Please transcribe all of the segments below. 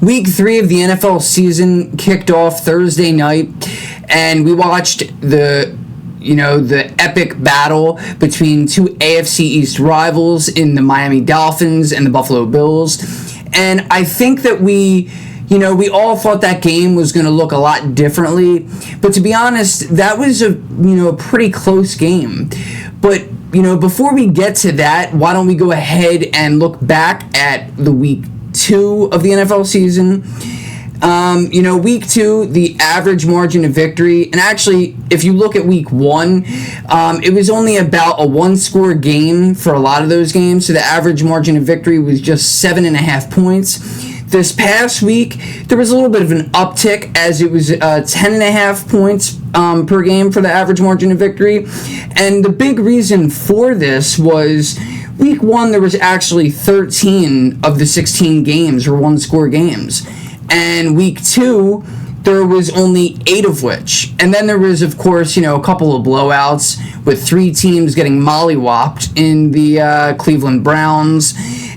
Week 3 of the NFL season kicked off Thursday night, and we watched the epic battle between two AFC East rivals in the Miami Dolphins and the Buffalo Bills. And I think that we all thought that game was going to look a lot differently. But to be honest, that was a pretty close game. But, before we get to that, why don't we go ahead and look back at the Week 2 of the NFL season. Week 2, the average margin of victory, and actually, if you look at Week 1, it was only about a one-score game for a lot of those games, so the average margin of victory was just 7.5 points. This past week, there was a little bit of an uptick, as it was 10.5 points per game for the average margin of victory, and the big reason for this was Week 1, there was actually 13 of the 16 games were one-score games. And Week 2, there was only 8 of which. And then there was, of course, a couple of blowouts with 3 teams getting mollywopped in the Cleveland Browns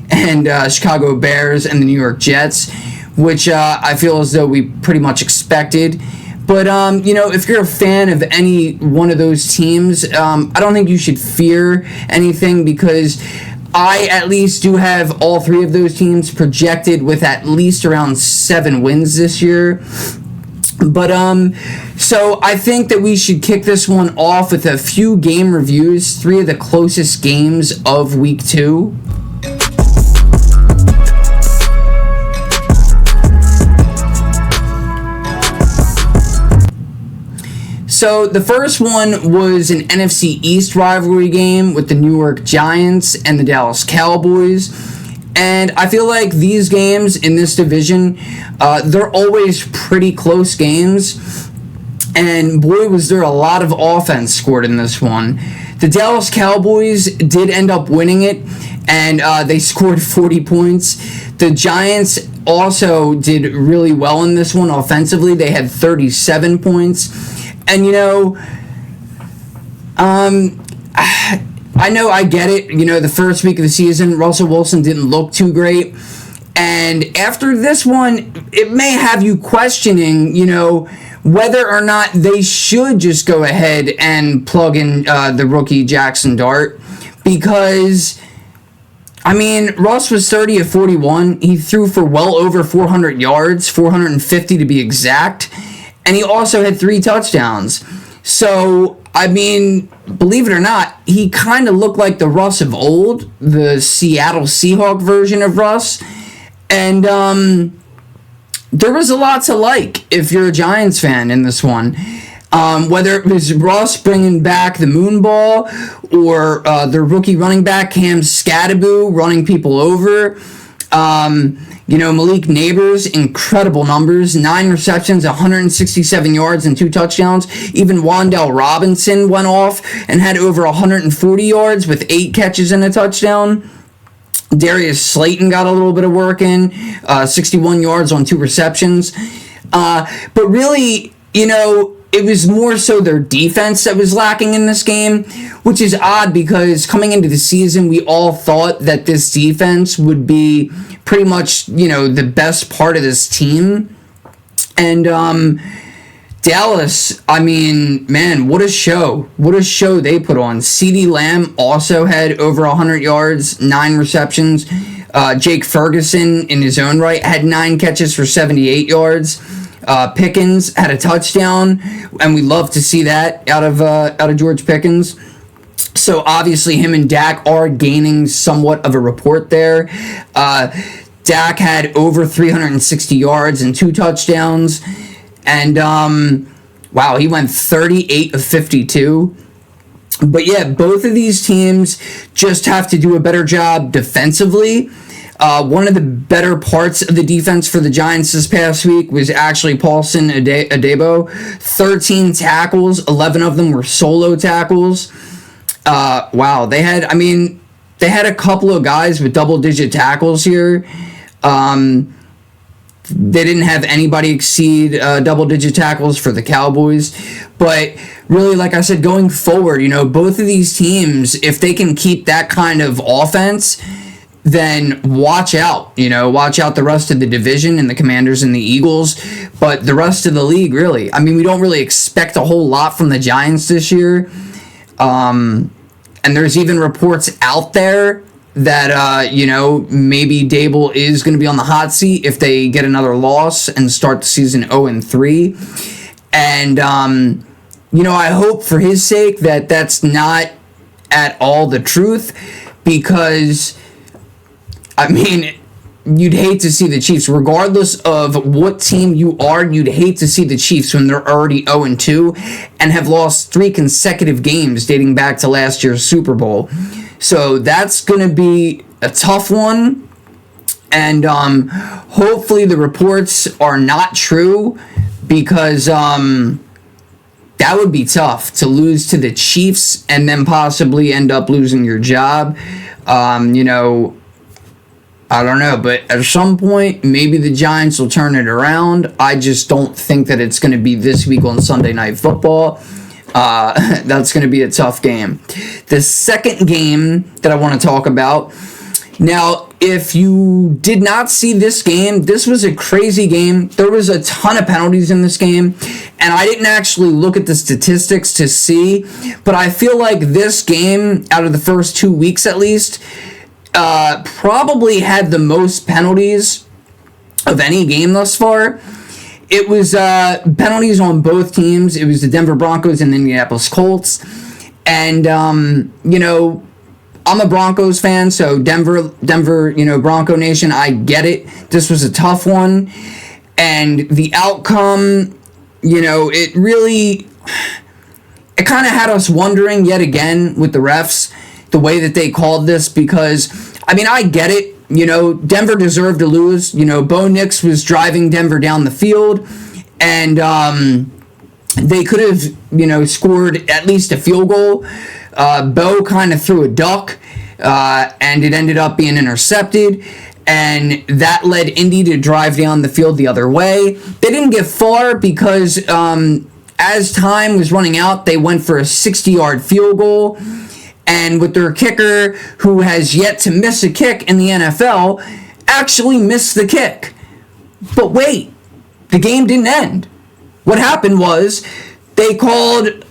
and Chicago Bears and the New York Jets, which I feel as though we pretty much expected. But, if you're a fan of any one of those teams, I don't think you should fear anything, because I at least do have all 3 of those teams projected with at least around 7 wins this year. But, so I think that we should kick this one off with a few game reviews, 3 of the closest games of Week 2. So the first one was an NFC East rivalry game with the New York Giants and the Dallas Cowboys. And I feel like these games in this division, they're always pretty close games. And boy, was there a lot of offense scored in this one. The Dallas Cowboys did end up winning it, and they scored 40 points. The Giants also did really well in this one offensively. They had 37 points. And, I know, I get it. The first week of the season, Russell Wilson didn't look too great. And after this one, it may have you questioning, whether or not they should just go ahead and plug in the rookie Jackson Dart. Because, Russ was 30 of 41. He threw for well over 400 yards, 450 to be exact. And he also had 3 touchdowns. So, believe it or not, he kind of looked like the Russ of old, the Seattle Seahawk version of Russ. And there was a lot to like if you're a Giants fan in this one. Whether it was Russ bringing back the moon ball or their rookie running back, Cam Scatterboo, running people over. Malik Neighbors, incredible numbers, 9 receptions, 167 yards, and 2 touchdowns. Even Wan'Dale Robinson went off and had over 140 yards with 8 catches and a touchdown. Darius Slayton got a little bit of work in, 61 yards on 2 receptions. But really, it was more so their defense that was lacking in this game, which is odd because coming into the season, we all thought that this defense would be pretty much, the best part of this team. And Dallas, man, what a show. What a show they put on. CeeDee Lamb also had over 100 yards, 9 receptions. Jake Ferguson, in his own right, had 9 catches for 78 yards. Pickens had a touchdown, and we love to see that out of George Pickens. So obviously him and Dak are gaining somewhat of a rapport there. Dak had over 360 yards and 2 touchdowns. And, wow, he went 38 of 52. But yeah, both of these teams just have to do a better job defensively. One of the better parts of the defense for the Giants this past week was actually Paulson Adebo. 13 tackles, 11 of them were solo tackles. Wow, they had a couple of guys with double-digit tackles here. They didn't have anybody exceed double-digit tackles for the Cowboys. But really, like I said, going forward, both of these teams, if they can keep that kind of offense, then watch out. Watch out the rest of the division and the Commanders and the Eagles. But the rest of the league, really. I mean, we don't really expect a whole lot from the Giants this year. And there's even reports out there that, maybe Dable is going to be on the hot seat if they get another loss and start the season 0-3. And, I hope for his sake that that's not at all the truth, because, I mean, you'd hate to see the Chiefs, regardless of what team you are, you'd hate to see the Chiefs when they're already 0-2 and have lost 3 consecutive games dating back to last year's Super Bowl. So that's going to be a tough one, and hopefully the reports are not true, because that would be tough to lose to the Chiefs and then possibly end up losing your job. I don't know, but at some point, maybe the Giants will turn it around. I just don't think that it's going to be this week on Sunday Night Football. That's going to be a tough game. The second game that I want to talk about. Now, if you did not see this game, this was a crazy game. There was a ton of penalties in this game, and I didn't actually look at the statistics to see, but I feel like this game, out of the first 2 weeks at least, probably had the most penalties of any game thus far. It was penalties on both teams. It was the Denver Broncos and the Indianapolis Colts. And, I'm a Broncos fan, so Denver, Bronco Nation, I get it. This was a tough one. And the outcome, it kind of had us wondering yet again with the refs, the way that they called this, because, I mean, I get it. Denver deserved to lose. Bo Nix was driving Denver down the field, and they could have, scored at least a field goal. Bo kind of threw a duck, and it ended up being intercepted, and that led Indy to drive down the field the other way. They didn't get far because as time was running out, they went for a 60-yard field goal. And with their kicker, who has yet to miss a kick in the NFL, actually missed the kick. But wait, the game didn't end. What happened was they called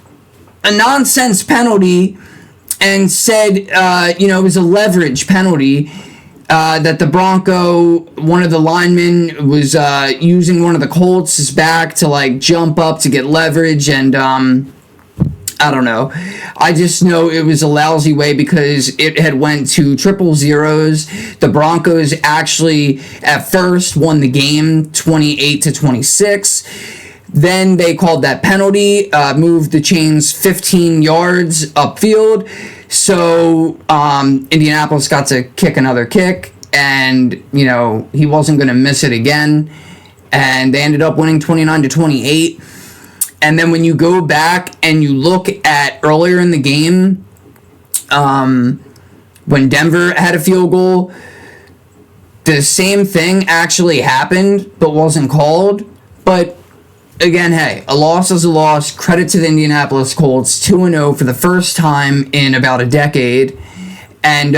a nonsense penalty and said, it was a leverage penalty, that the Bronco, one of the linemen, was using one of the Colts' back to, jump up to get leverage, and I don't know. I just know it was a lousy way because it had went to triple zeros. The Broncos actually at first won the game 28-26. Then they called that penalty, moved the chains 15 yards upfield. So Indianapolis got to kick another kick, and he wasn't going to miss it again. And they ended up winning 29-28. And then when you go back and you look at earlier in the game, when Denver had a field goal, the same thing actually happened but wasn't called. But again, hey, a loss is a loss. Credit to the Indianapolis Colts, 2-0 for the first time in about a decade. And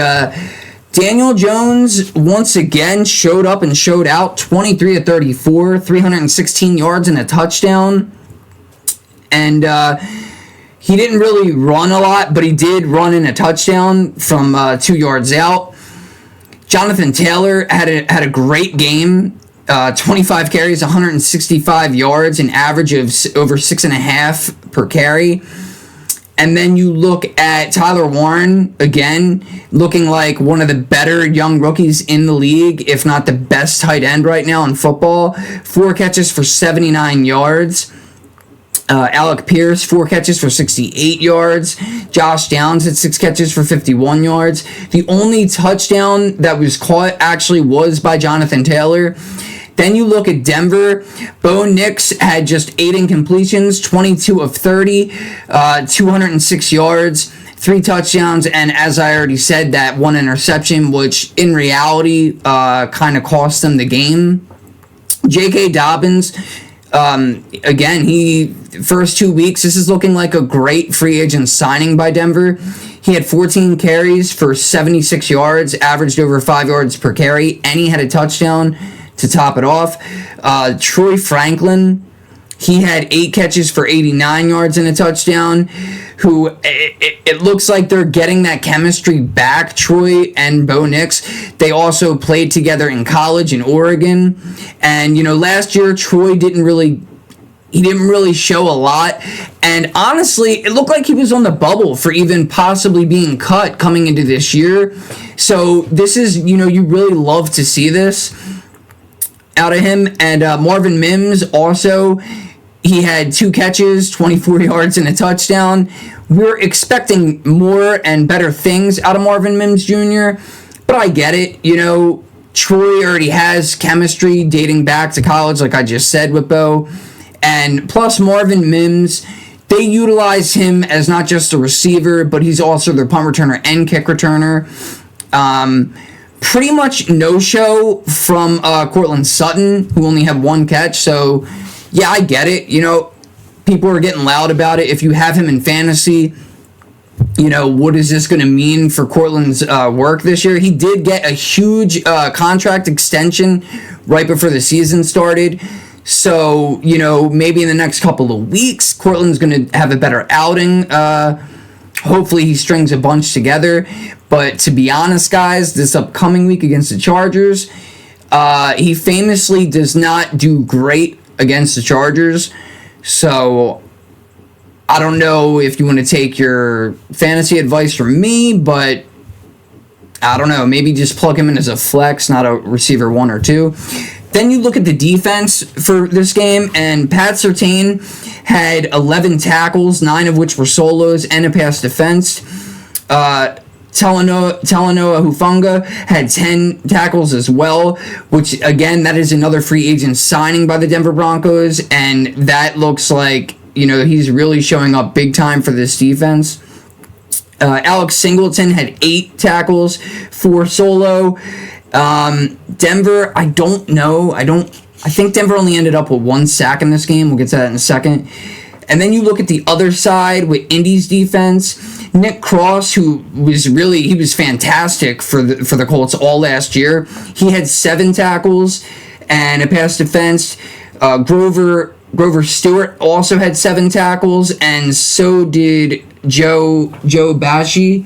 Daniel Jones once again showed up and showed out, 23-34, 316 yards and a touchdown. And he didn't really run a lot, but he did run in a touchdown from 2 yards out. Jonathan Taylor had a great game. 25 carries, 165 yards, an average of over 6.5 per carry. And then you look at Tyler Warren, again, looking like one of the better young rookies in the league, if not the best tight end right now in football. 4 catches for 79 yards. Alec Pierce, 4 catches for 68 yards. Josh Downs had 6 catches for 51 yards. The only touchdown that was caught actually was by Jonathan Taylor. Then you look at Denver. Bo Nix had just 8 incompletions, 22 of 30, 206 yards, 3 touchdowns, and as I already said, that 1 interception, which in reality kind of cost them the game. J.K. Dobbins, again, first 2 weeks, this is looking like a great free agent signing by Denver. He had 14 carries for 76 yards, averaged over 5 yards per carry, and he had a touchdown to top it off. Troy Franklin, he had 8 catches for 89 yards and a touchdown. It looks like they're getting that chemistry back, Troy and Bo Nix. They also played together in college in Oregon. And, last year, Troy didn't really show a lot. And honestly, it looked like he was on the bubble for even possibly being cut coming into this year. So this is, you really love to see this out of him. And Marvin Mims also, he had 2 catches, 24 yards, and a touchdown. We're expecting more and better things out of Marvin Mims Jr., but I get it. Troy already has chemistry dating back to college, like I just said with Bo. And plus Marvin Mims, they utilize him as not just a receiver, but he's also their punt returner and kick returner. Pretty much no-show from Courtland Sutton, who only had 1 catch. So, yeah, I get it. People are getting loud about it. If you have him in fantasy, what is this going to mean for Courtland's work this year? He did get a huge contract extension right before the season started. So, maybe in the next couple of weeks, Courtland's going to have a better outing. Hopefully he strings a bunch together. But to be honest, guys, this upcoming week against the Chargers, he famously does not do great against the Chargers. So, I don't know if you want to take your fantasy advice from me, but I don't know. Maybe just plug him in as a flex, not a receiver 1 or 2. Then you look at the defense for this game, and Pat Surtain had 11 tackles, 9 of which were solos, and a pass defense. Talanoa Hufanga had 10 tackles as well, which, again, that is another free agent signing by the Denver Broncos, and that looks like, he's really showing up big time for this defense. Alex Singleton had 8 tackles, 4 solo. Denver, I don't know. I think Denver only ended up with 1 sack in this game. We'll get to that in a second. And then you look at the other side with Indy's defense. Nick Cross, he was fantastic for the Colts all last year. He had 7 tackles and a pass defense. Grover Stewart also had 7 tackles, and so did Joe Bashi.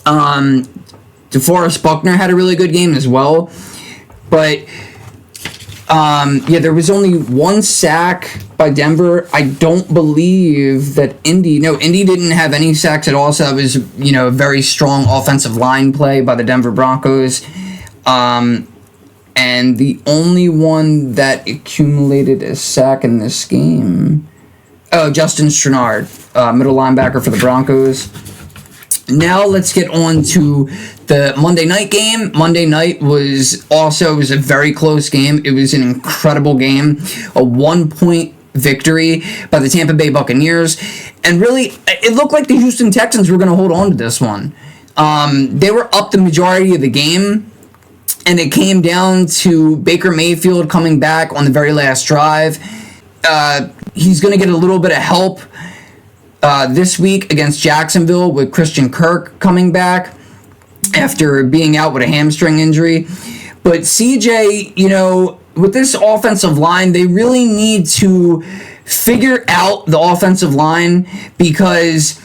DeForest Buckner had a really good game as well. But, there was only 1 sack by Denver. I don't believe that Indy didn't have any sacks at all, so that was, a very strong offensive line play by the Denver Broncos. And the only one that accumulated a sack in this game, Justin Strenard, middle linebacker for the Broncos. Now let's get on to the Monday night game. Monday night was a very close game. It was an incredible game, a 1-point victory by the Tampa Bay Buccaneers. And really, it looked like the Houston Texans were going to hold on to this one. They were up the majority of the game, and it came down to Baker Mayfield coming back on the very last drive. He's going to get a little bit of help this week against Jacksonville with Christian Kirk coming back after being out with a hamstring injury. But CJ, with this offensive line, they really need to figure out the offensive line because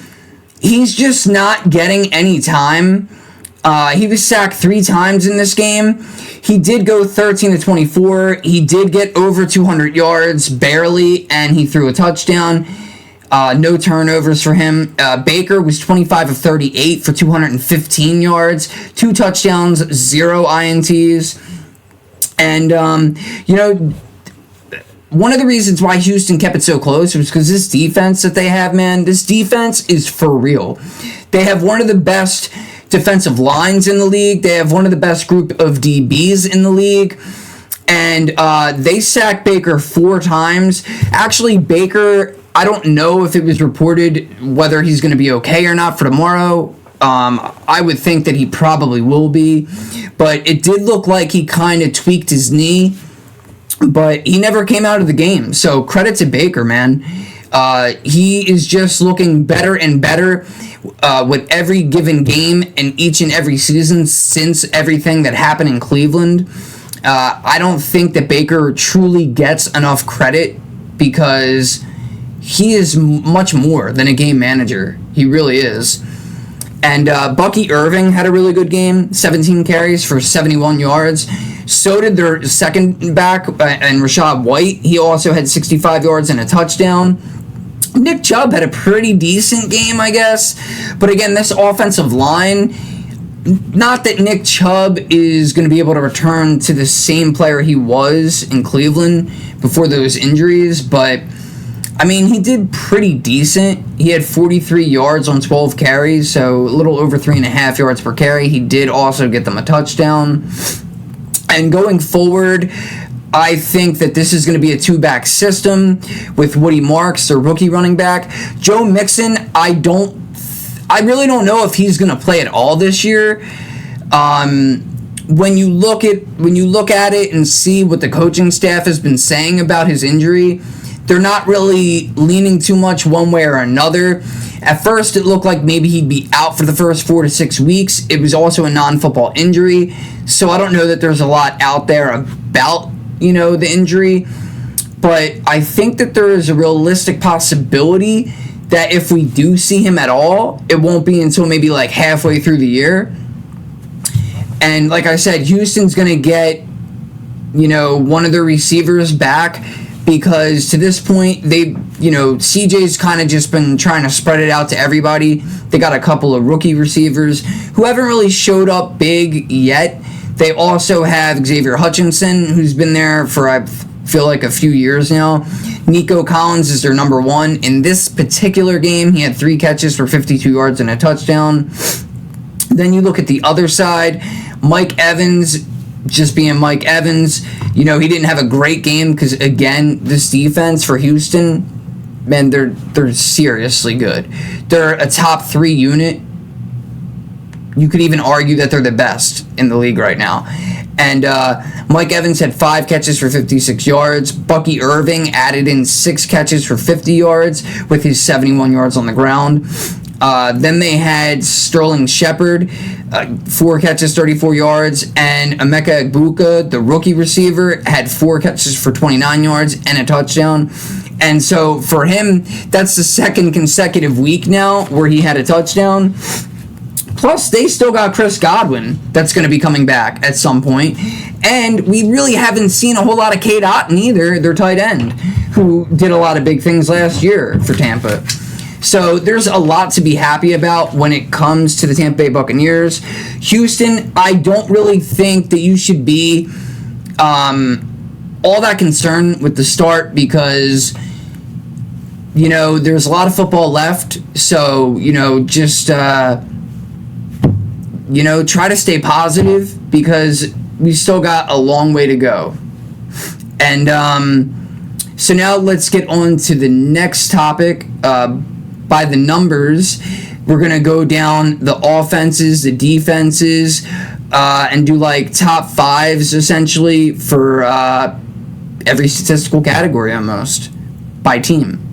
he's just not getting any time. He was sacked 3 times in this game. He did go 13-24. He did get over 200 yards, barely, and he threw a touchdown. No turnovers for him. Baker was 25 of 38 for 215 yards, 2 touchdowns, 0 INTs. And, one of the reasons why Houston kept it so close was because this defense that they have, man, this defense is for real. They have one of the best defensive lines in the league. They have one of the best group of DBs in the league. And they sacked Baker 4 times. Actually, Baker, I don't know if it was reported whether he's going to be okay or not for tomorrow. I would think that he probably will be. But it did look like he kind of tweaked his knee. But he never came out of the game. So credit to Baker, man. He is just looking better and better with every given game and each and every season since everything that happened in Cleveland. I don't think that Baker truly gets enough credit because he is much more than a game manager. He really is. And Bucky Irving had a really good game, 17 carries for 71 yards. So did their second back, and Rachaad White. He also had 65 yards and a touchdown. Nick Chubb had a pretty decent game, I guess. But again, this offensive line, not that Nick Chubb is going to be able to return to the same player he was in Cleveland before those injuries, but I mean, he did pretty decent. He had 43 yards on 12 carries, so a little over 3.5 yards per carry. He did also get them a touchdown. And going forward, I think that this is going to be a two-back system with Woody Marks, their rookie running back. Joe Mixon, I really don't know if he's going to play at all this year. When you look at it and see what the coaching staff has been saying about his injury, they're not really leaning too much one way or another. At first, it looked like maybe he'd be out for the first 4 to 6 weeks. It was also a non-football injury, so I don't know that there's a lot out there about, the injury. But I think that there is a realistic possibility that if we do see him at all, it won't be until maybe like halfway through the year. And like I said, Houston's going to get, one of their receivers back, because to this point, CJ's kind of just been trying to spread it out to everybody. They got a couple of rookie receivers who haven't really showed up big yet. They also have Xavier Hutchinson, who's been there for, I feel like, a few years now. Nico Collins is their number one. In this particular game, he had 3 catches for 52 yards and a touchdown. Then you look at the other side, Mike Evans, just being Mike Evans. He didn't have a great game because, again, this defense for Houston, man, they're seriously good. They're a top 3 unit. You could even argue that they're the best in the league right now. And Mike Evans had 5 catches for 56 yards. Bucky Irving added in 6 catches for 50 yards with his 71 yards on the ground. Then they had Sterling Shepard, 4 catches, 34 yards, and Emeka Egbuka, the rookie receiver, had 4 catches for 29 yards and a touchdown. And so for him, that's the second consecutive week now where he had a touchdown. Plus, they still got Chris Godwin that's going to be coming back at some point. And we really haven't seen a whole lot of Cade Otton either, their tight end, who did a lot of big things last year for Tampa. So there's a lot to be happy about when it comes to the Tampa Bay Buccaneers. Houston, I don't really think that you should be all that concerned with the start because, there's a lot of football left. So, just, try to stay positive because we still got a long way to go. And so now let's get on to the next topic. By the numbers, we're going to go down the offenses, the defenses, and do like top 5s essentially for every statistical category almost by team.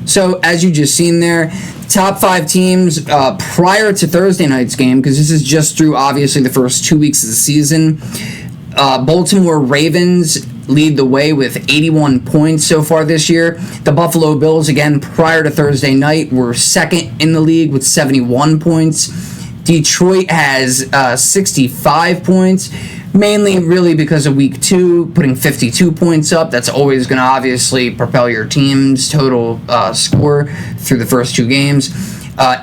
So as you just seen there, top 5 teams prior to Thursday night's game, because this is just through obviously the first 2 weeks of the season. Baltimore Ravens lead the way with 81 points so far this year. The Buffalo Bills, again, prior to Thursday night, were second in the league with 71 points. Detroit has 65 points, mainly really because of week 2, putting 52 points up. That's always going to obviously propel your team's total score through the first 2 games.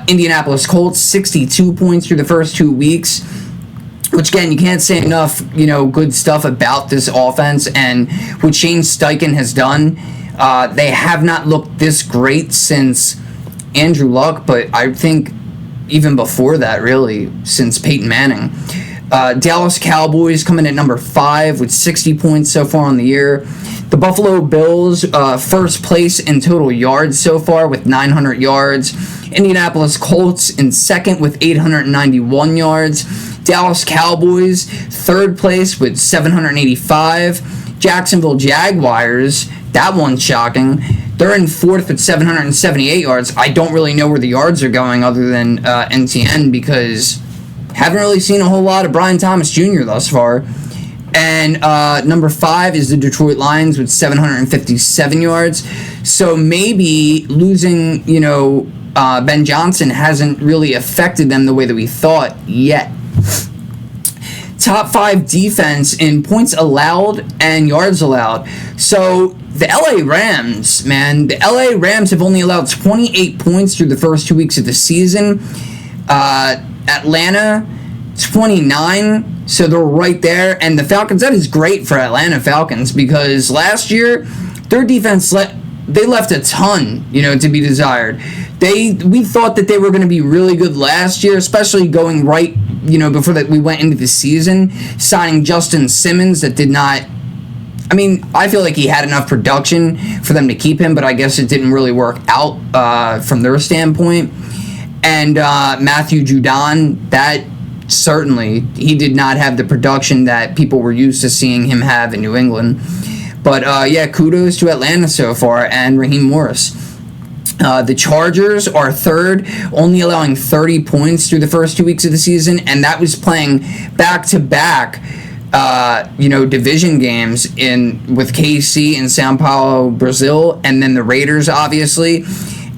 Indianapolis Colts, 62 points through the first 2 weeks, which, again, you can't say enough, good stuff about this offense. And what Shane Steichen has done, they have not looked this great since Andrew Luck, but I think even before that, really, since Peyton Manning. Dallas Cowboys coming at number 5 with 60 points so far on the year. The Buffalo Bills, first place in total yards so far with 900 yards. Indianapolis Colts in second with 891 yards. Dallas Cowboys, third place with 785. Jacksonville Jaguars, that one's shocking. They're in fourth with 778 yards. I don't really know where the yards are going other than NTN because haven't really seen a whole lot of Brian Thomas Jr. thus far. And number 5 is the Detroit Lions with 757 yards. So maybe losing, Ben Johnson hasn't really affected them the way that we thought yet. Top 5 defense in points allowed and yards allowed. So the LA Rams, man, the LA Rams have only allowed 28 points through the first 2 weeks of the season. Atlanta, 29, so they're right there. And the Falcons, that is great for Atlanta Falcons because last year their defense they left a ton, to be desired. We thought that they were going to be really good last year, especially going right, before that we went into the season, signing Justin Simmons that did not. I mean, I feel like he had enough production for them to keep him, but I guess it didn't really work out from their standpoint. And Matthew Judon, that certainly, he did not have the production that people were used to seeing him have in New England. But, kudos to Atlanta so far and Raheem Morris. The Chargers are third, only allowing 30 points through the first 2 weeks of the season, and that was playing back-to-back division games with KC in Sao Paulo, Brazil, and then the Raiders, obviously.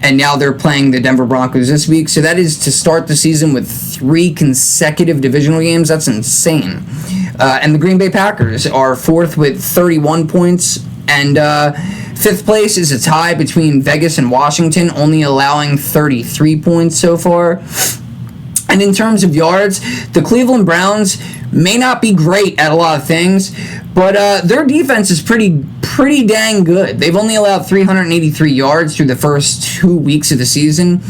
And now they're playing the Denver Broncos this week. So that is to start the season with 3 consecutive divisional games. That's insane. And the Green Bay Packers are fourth with 31 points. And fifth place is a tie between Vegas and Washington, only allowing 33 points so far. And in terms of yards, the Cleveland Browns may not be great at a lot of things, but their defense is pretty dang good. They've only allowed 383 yards through the first 2 weeks of the season.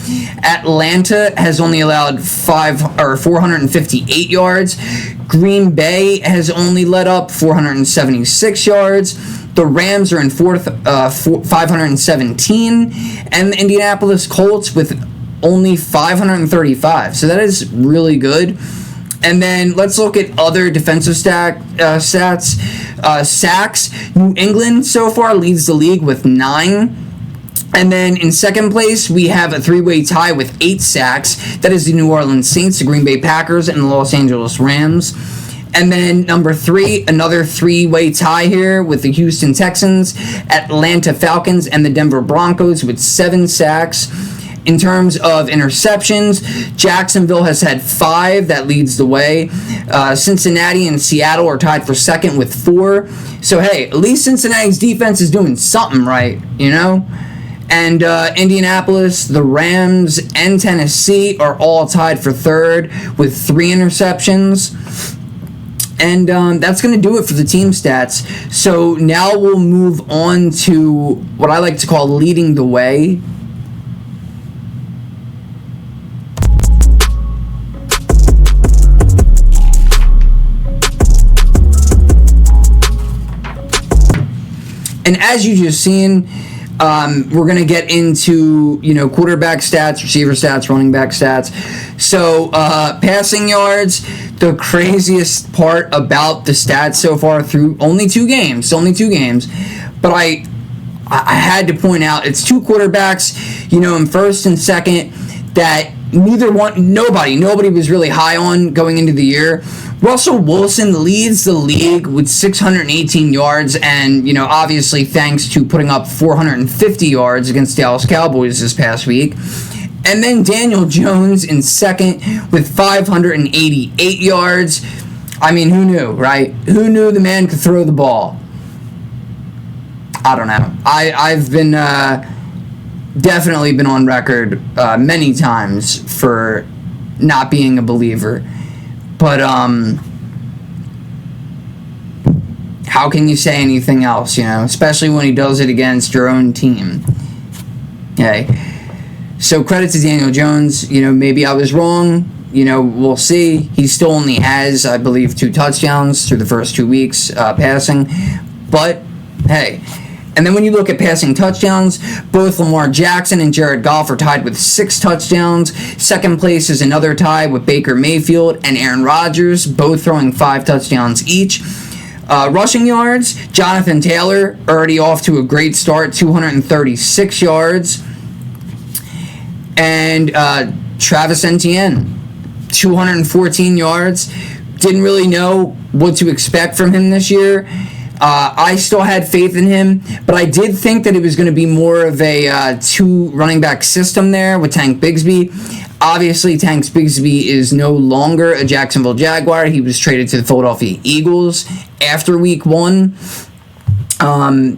Atlanta has only allowed 458 yards. Green Bay has only let up 476 yards. The Rams are in fourth, 517, and the Indianapolis Colts with only 535. So that is really good. And then let's look at other defensive stats. Sacks. New England so far leads the league with 9. And then in second place, we have a 3-way tie with 8 sacks. That is the New Orleans Saints, the Green Bay Packers, and the Los Angeles Rams. And then number 3, another 3-way tie here with the Houston Texans, Atlanta Falcons, and the Denver Broncos with 7 sacks. In terms of interceptions, Jacksonville has had 5. That leads the way. Cincinnati and Seattle are tied for second with 4. So, hey, at least Cincinnati's defense is doing something right, And Indianapolis, the Rams, and Tennessee are all tied for third with 3 interceptions. And that's going to do it for the team stats. So now we'll move on to what I like to call leading the way. And as you just seen, we're going to get into, quarterback stats, receiver stats, running back stats. So, passing yards, the craziest part about the stats so far through only two games. But I had to point out, it's 2 quarterbacks, in first and second that nobody was really high on going into the year. Russell Wilson leads the league with 618 yards, and, obviously thanks to putting up 450 yards against Dallas Cowboys this past week. And then Daniel Jones in second with 588 yards. I mean, who knew, right? Who knew the man could throw the ball? I don't know. I've been definitely been on record many times for not being a believer. But how can you say anything else, especially when he does it against your own team? Okay. So credit to Daniel Jones. Maybe I was wrong. We'll see. He still only has, I believe, 2 touchdowns through the first 2 weeks passing. But, hey. And then when you look at passing touchdowns, both Lamar Jackson and Jared Goff are tied with 6 touchdowns. Second place is another tie with Baker Mayfield and Aaron Rodgers, both throwing 5 touchdowns each. Rushing yards, Jonathan Taylor already off to a great start, 236 yards. And Travis Etienne, 214 yards. Didn't really know what to expect from him this year. I still had faith in him, but I did think that it was going to be more of a 2 running back system there with Tank Bigsby. Obviously, Tank Bigsby is no longer a Jacksonville Jaguar. He was traded to the Philadelphia Eagles after week 1.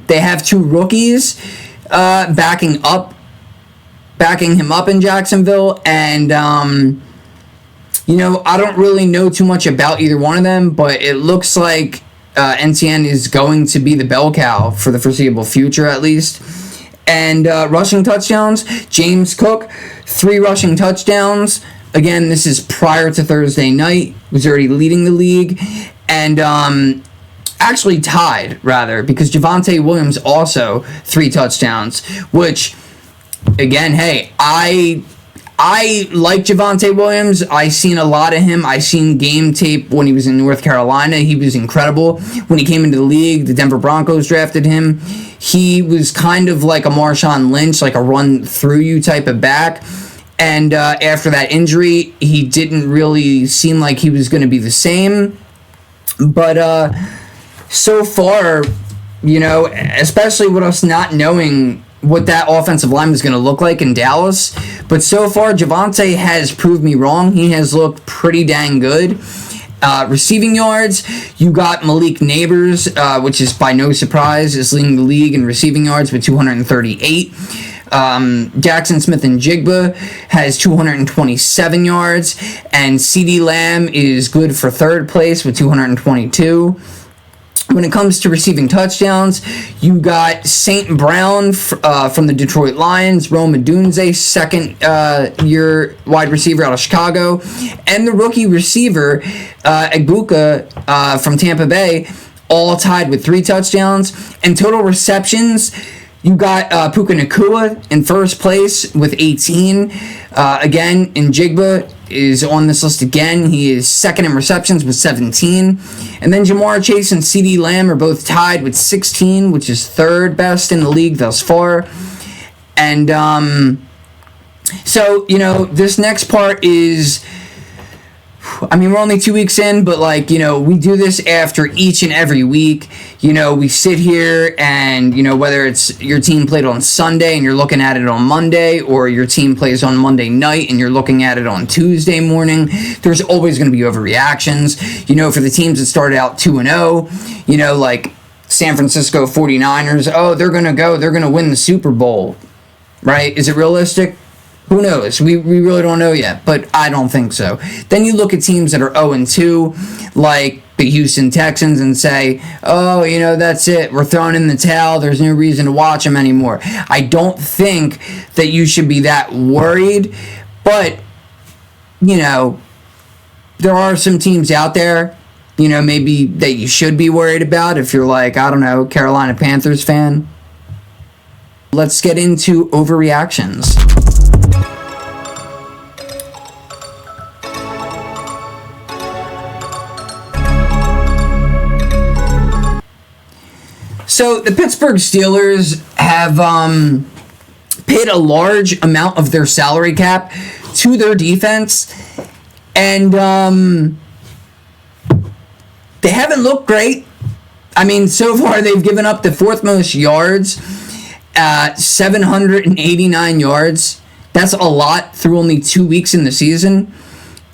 They have 2 rookies backing him up in Jacksonville, and I don't really know too much about either one of them, but it looks like Etienne is going to be the bell cow for the foreseeable future, at least. And rushing touchdowns, James Cook, 3 rushing touchdowns. Again, this is prior to Thursday night. Was already leading the league. And actually tied, rather, because Javonte Williams also 3 touchdowns, which, again, hey, I like Javonte Williams. I seen a lot of him. I seen game tape when he was in North Carolina. He was incredible. When he came into the league, the Denver Broncos drafted him. He was kind of like a Marshawn Lynch, like a run-through-you type of back. And after that injury, he didn't really seem like he was going to be the same. But so far, especially with us not knowing what that offensive line is going to look like in Dallas. But so far, Javonte has proved me wrong. He has looked pretty dang good. Receiving yards, you got Malik Neighbors, which is by no surprise, is leading the league in receiving yards with 238. Jackson Smith-Njigba has 227 yards, and CeeDee Lamb is good for 3rd place with 222. When it comes to receiving touchdowns, you got St. Brown from the Detroit Lions, Rome Odunze, 2nd-year wide receiver out of Chicago, and the rookie receiver, Egbuka from Tampa Bay, all tied with 3 touchdowns. And total receptions, you got Puka Nacua in 1st place with 18. Again, Njigba is on this list again. He is 2nd in receptions with 17. And then Jamar Chase and CeeDee Lamb are both tied with 16, which is 3rd best in the league thus far. And so, this next part is, we're only 2 weeks in, but we do this after each and every week. We sit here and, whether it's your team played on Sunday and you're looking at it on Monday, or your team plays on Monday night and you're looking at it on Tuesday morning, there's always going to be overreactions. For the teams that started out 2-0, like San Francisco 49ers, they're going to win the Super Bowl, right? Is it realistic? Who knows? We really don't know yet, but I don't think so. Then you look at teams that are 0-2, like the Houston Texans, and say, that's it. We're throwing in the towel. There's no reason to watch them anymore. I don't think that you should be that worried, but, there are some teams out there, maybe that you should be worried about if you're like, Carolina Panthers fan. Let's get into overreactions. So the Pittsburgh Steelers have paid a large amount of their salary cap to their defense, and they haven't looked great. So far they've given up the 4th most yards, 789 yards. That's a lot through only 2 weeks in the season.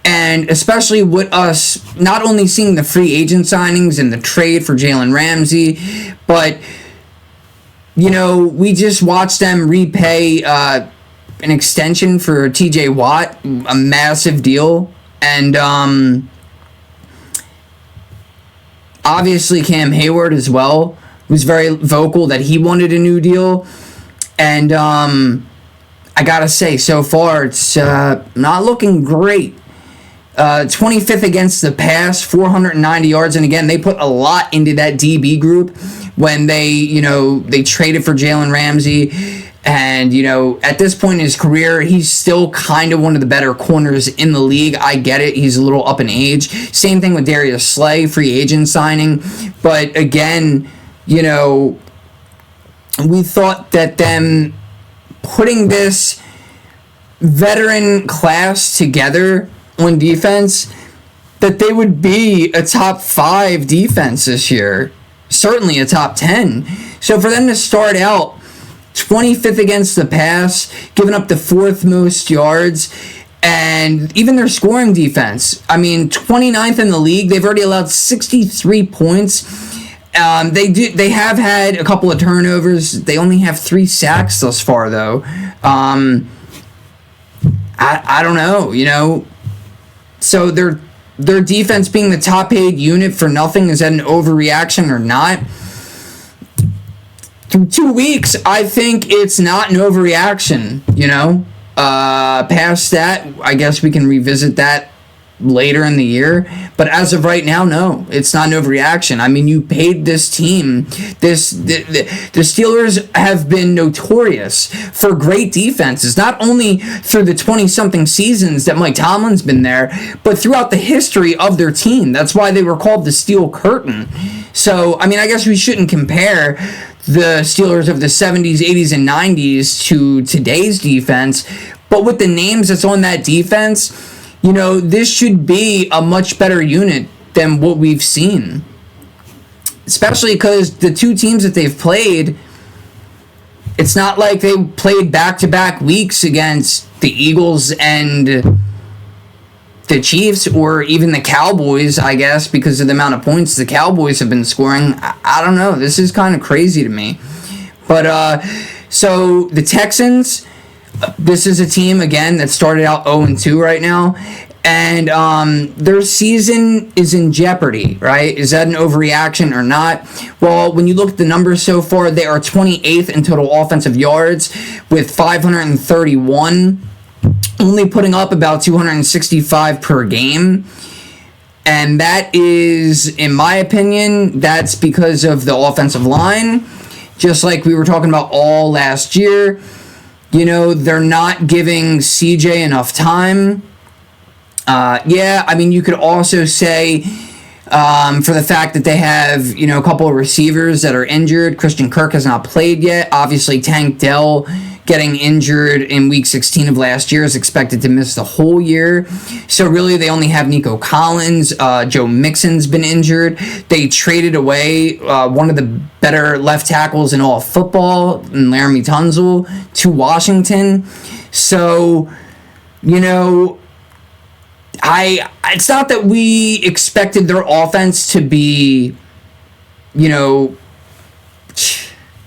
And especially with us not only seeing the free agent signings and the trade for Jalen Ramsey, but, we just watched them repay an extension for TJ Watt, a massive deal. And obviously Cam Hayward as well was very vocal that he wanted a new deal. And I got to say, so far it's not looking great. 25th against the pass, 490 yards. And again, they put a lot into that DB group when they traded for Jalen Ramsey. And, at this point in his career, he's still kind of one of the better corners in the league. I get it. He's a little up in age. Same thing with Darius Slay, free agent signing. But again, we thought that them putting this veteran class together on defense, that they would be a top 5 defense this year. Certainly a top 10. So for them to start out 25th against the pass, giving up the 4th most yards, and even their scoring defense, 29th in the league. They've already allowed 63 points. They have had a couple of turnovers. They only have 3 sacks thus far, though. I don't know, So their defense being the top paid unit for nothing, is that an overreaction or not? Through 2 weeks, I think it's not an overreaction, Past that, I guess we can revisit that later in the year. But as of right now, no, it's not an overreaction. You paid this team. The Steelers have been notorious for great defenses, not only through the 20-something seasons that Mike Tomlin's been there, but throughout the history of their team. That's why they were called the Steel Curtain. So, I guess we shouldn't compare the Steelers of the 70s, 80s, and 90s to today's defense. But with the names that's on that defense, this should be a much better unit than what we've seen. Especially because the 2 teams that they've played, it's not like they played back-to-back weeks against the Eagles and the Chiefs, or even the Cowboys, I guess, because of the amount of points the Cowboys have been scoring. I don't know. This is kind of crazy to me. But, so the Texans, this is a team, again, that started out 0-2 right now. And their season is in jeopardy, right? Is that an overreaction or not? Well, when you look at the numbers so far, they are 28th in total offensive yards with 531, only putting up about 265 per game. And that is, in my opinion, that's because of the offensive line. Just like we were talking about all last year, they're not giving CJ enough time. You could also say for the fact that they have, a couple of receivers that are injured. Christian Kirk has not played yet. Obviously, Tank Dell getting injured in Week 16 of last year is expected to miss the whole year. So really, they only have Nico Collins. Joe Mixon's been injured. They traded away one of the better left tackles in all of football, Laramie Tunsil, to Washington. So, it's not that we expected their offense to be,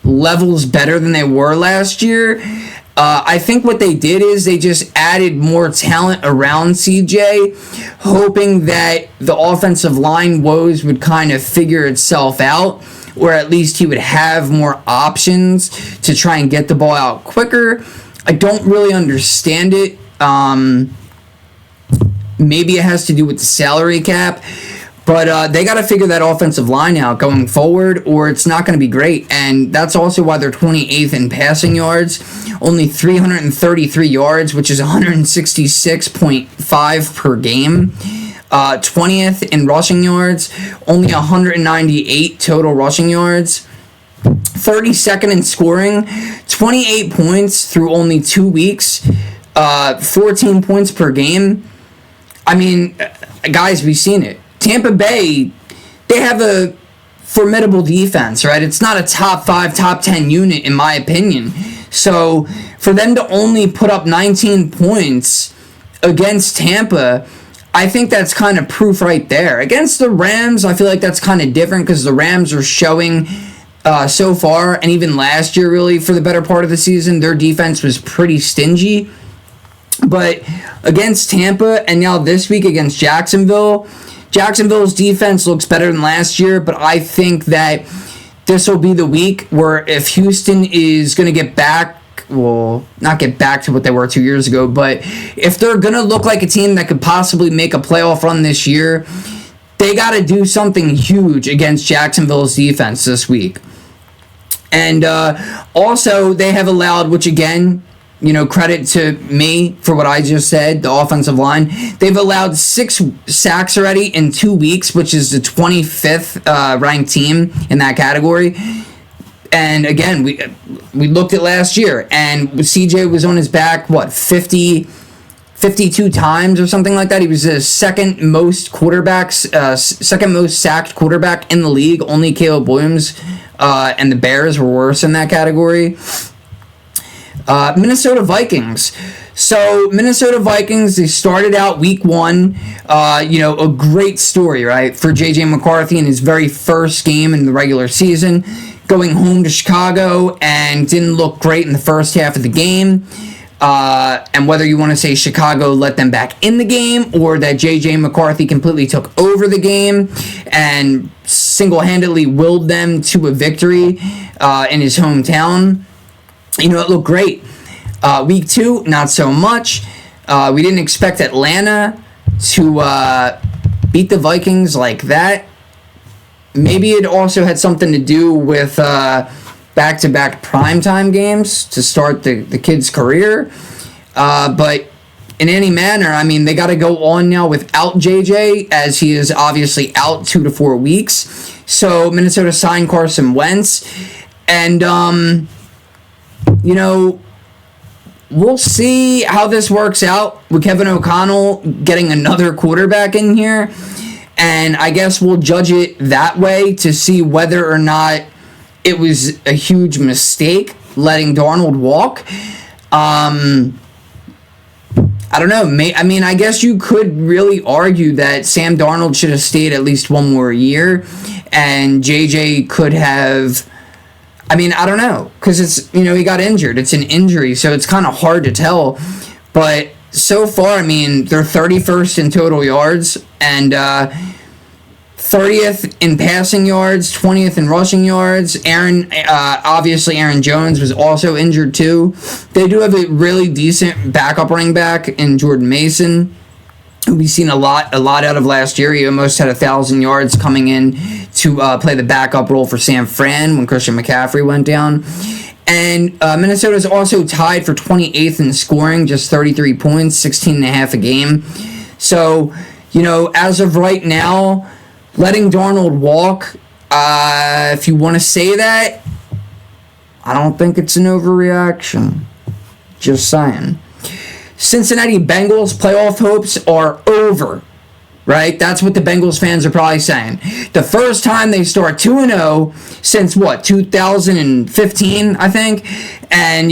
levels better than they were last year. I think what they did is they just added more talent around CJ, hoping that the offensive line woes would kind of figure itself out, or at least he would have more options to try and get the ball out quicker. I don't really understand it. Maybe it has to do with the salary cap, but they got to figure that offensive line out going forward, or it's not going to be great. And that's also why they're 28th in passing yards, only 333 yards, which is 166.5 per game. 20th in rushing yards, only 198 total rushing yards. 32nd in scoring, 28 points through only 2 weeks, 14 points per game. Guys, we've seen it. Tampa Bay, they have a formidable defense, right? It's not a top 5, top 10 unit, in my opinion. So, for them to only put up 19 points against Tampa, I think that's kind of proof right there. Against the Rams, I feel like that's kind of different because the Rams are showing so far, and even last year, really, for the better part of the season, their defense was pretty stingy. But against Tampa, and now this week against Jacksonville, Jacksonville's defense looks better than last year, but I think that this will be the week where if Houston is going to get back will not get back to what they were 2 years ago, but if they're going to look like a team that could possibly make a playoff run this year, they got to do something huge against Jacksonville's defense this week. And also, they have allowed, which again, credit to me for what I just said, the offensive line. They've allowed 6 sacks already in 2 weeks, which is the 25th ranked team in that category. And again, we looked at last year, and CJ was on his back, 52 times or something like that. He was the second most sacked quarterback in the league. Only Caleb Williams and the Bears were worse in that category. Minnesota Vikings. So, Minnesota Vikings, they started out week 1, a great story, right, for J.J. McCarthy in his very first game in the regular season, going home to Chicago, and didn't look great in the first half of the game. And whether you want to say Chicago let them back in the game, or that J.J. McCarthy completely took over the game and single-handedly willed them to a victory in his hometown, it looked great. Week 2, not so much. We didn't expect Atlanta to beat the Vikings like that. Maybe it also had something to do with back-to-back primetime games to start the kid's career. But in any manner, they got to go on now without JJ, as he is obviously out 2 to 4 weeks. So Minnesota signed Carson Wentz. And, we'll see how this works out with Kevin O'Connell getting another quarterback in here. And I guess we'll judge it that way to see whether or not it was a huge mistake letting Darnold walk. I don't know. I guess you could really argue that Sam Darnold should have stayed at least one more year, and JJ could have. I don't know, because it's, he got injured. It's an injury, so it's kind of hard to tell. But so far, they're 31st in total yards, and 30th in passing yards, 20th in rushing yards. Obviously Aaron Jones was also injured too. They do have a really decent backup running back in Jordan Mason, who we've seen a lot out of last year. He almost had 1,000 yards coming in to play the backup role for San Fran when Christian McCaffrey went down. And Minnesota's also tied for 28th in scoring, just 33 points, 16.5 a game. So, as of right now, letting Darnold walk, if you want to say that, I don't think it's an overreaction. Just saying. Cincinnati Bengals playoff hopes are over, right? That's what the Bengals fans are probably saying. The first time they start 2-0 since, 2015, I think? And,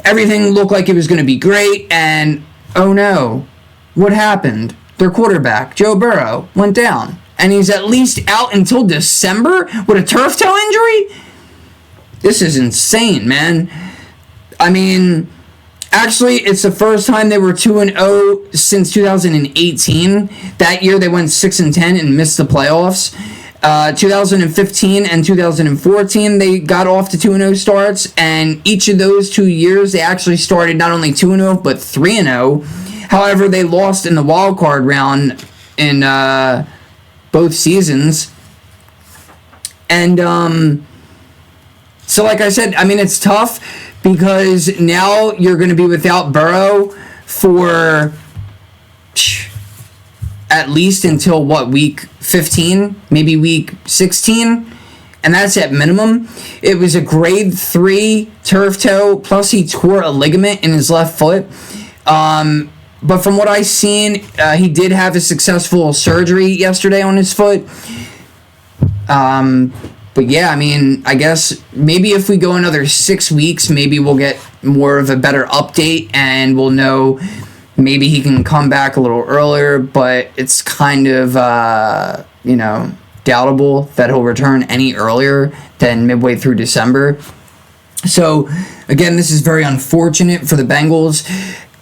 everything looked like it was going to be great, and, oh no, what happened? Their quarterback, Joe Burrow, went down. And he's at least out until December with a turf toe injury? This is insane, man. Actually, it's the first time they were 2-0 since 2018. That year they went 6-10 and missed the playoffs. 2015 and 2014 they got off to 2-0 starts, and each of those 2 years they actually started not only 2-0 but 3-0. However, they lost in the wild card round in both seasons. And so like I said, it's tough because now you're going to be without Burrow for at least until week 15, maybe week 16, and that's at minimum. It was a grade 3 turf toe, plus he tore a ligament in his left foot. But from what I've seen, he did have a successful surgery yesterday on his foot. But yeah, I guess maybe if we go another 6 weeks, maybe we'll get more of a better update and we'll know maybe he can come back a little earlier, but it's kind of, doubtable that he'll return any earlier than midway through December. So, again, this is very unfortunate for the Bengals.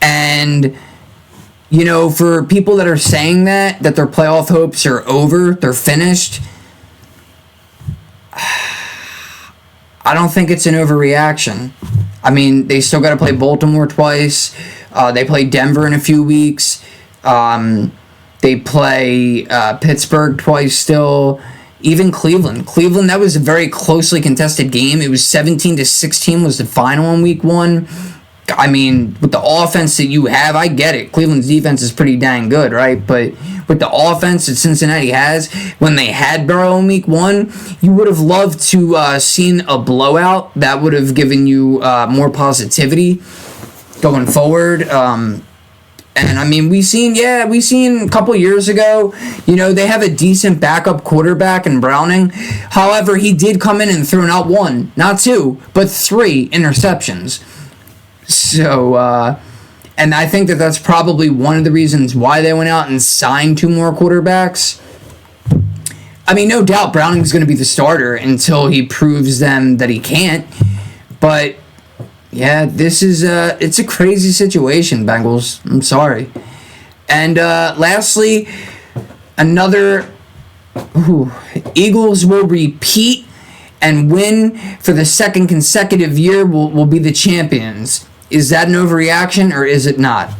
And, for people that are saying that their playoff hopes are over, they're finished, I don't think it's an overreaction. I mean, they still got to play Baltimore twice. They play Denver in a few weeks. They play Pittsburgh twice still. Even Cleveland. Cleveland, that was a very closely contested game. It was 17-16 was the final in week 1. I mean, with the offense that you have, I get it. Cleveland's defense is pretty dang good, right? But with the offense that Cincinnati has, when they had Burrow in week 1, you would have loved to seen a blowout. That would have given you more positivity going forward. And I mean, we seen a couple years ago, they have a decent backup quarterback in Browning. However, he did come in and throw not 1, not 2, but 3 interceptions. So, and I think that that's probably one of the reasons why they went out and signed 2 more quarterbacks. I mean, no doubt Browning's going to be the starter until he proves them that he can't. But yeah, this is it's a crazy situation, Bengals. I'm sorry. And lastly, Eagles will repeat and win for the second consecutive year. Will be the champions. Is that an overreaction or is it not?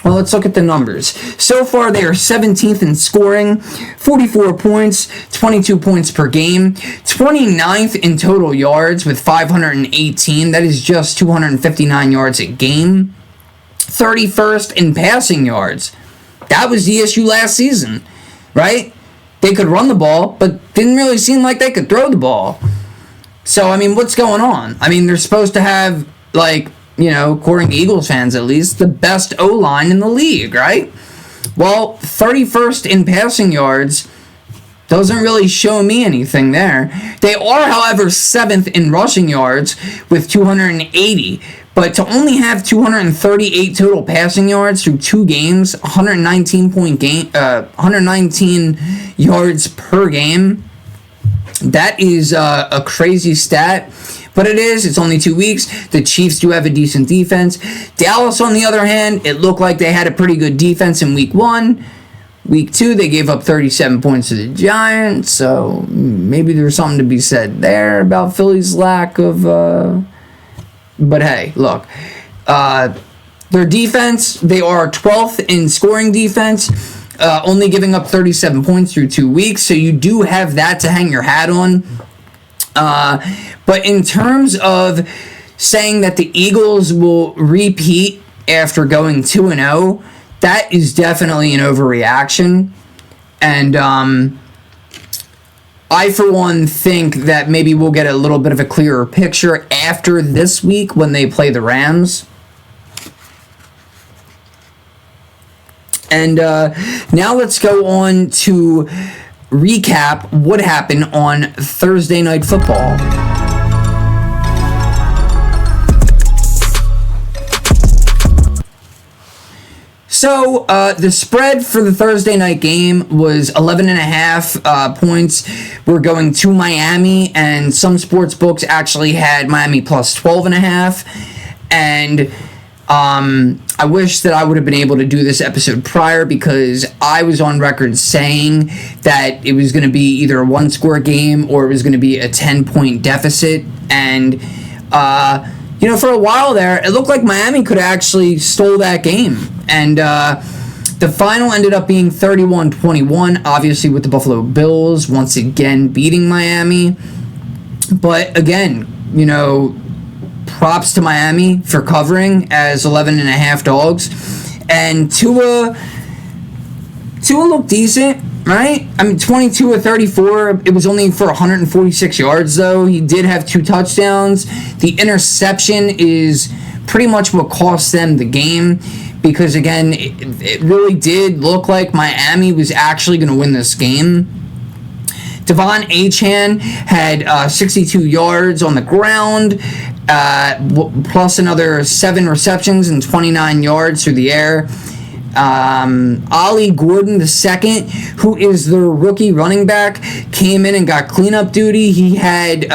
Well, let's look at the numbers. So far, they are 17th in scoring, 44 points, 22 points per game, 29th in total yards with 518. That is just 259 yards a game. 31st in passing yards. That was the issue last season, right? They could run the ball, but didn't really seem like they could throw the ball. So, I mean, what's going on? I mean, they're supposed to have, according to Eagles fans at least, the best O-line in the league, right? Well, 31st in passing yards doesn't really show me anything there. They are, however, 7th in rushing yards with 280. But to only have 238 total passing yards through 2 games, 119 yards per game, that is a crazy stat. But it's only 2 weeks. The Chiefs do have a decent defense. Dallas, on the other hand, it looked like they had a pretty good defense in week 1. Week 2, they gave up 37 points to the Giants. So maybe there's something to be said there about Philly's lack of... But hey, look. Their defense, they are 12th in scoring defense. Only giving up 37 points through 2 weeks. So you do have that to hang your hat on. But in terms of saying that the Eagles will repeat after going 2-0, that is definitely an overreaction. And I, for one, think that maybe we'll get a little bit of a clearer picture after this week when they play the Rams. And now let's go on to recap what happened on Thursday Night Football. So, the spread for the Thursday night game was 11.5 points. We're going to Miami, and some sports books actually had Miami plus 12.5. And I wish that I would have been able to do this episode prior, because I was on record saying that it was going to be either a one-score game or it was going to be a 10-point deficit. And, for a while there, it looked like Miami could have actually stole that game. And the final ended up being 31-21, obviously with the Buffalo Bills once again beating Miami. But again, props to Miami for covering as 11.5 dogs. And Tua looked decent, right? I mean, 22 of 34. It was only for 146 yards, though. He did have 2 touchdowns. The interception is pretty much what cost them the game, because, again, it really did look like Miami was actually going to win this game. Devon Achane had 62 yards on the ground, plus another 7 receptions and 29 yards through the air. Ollie Gordon II, who is the rookie running back, came in and got cleanup duty. He had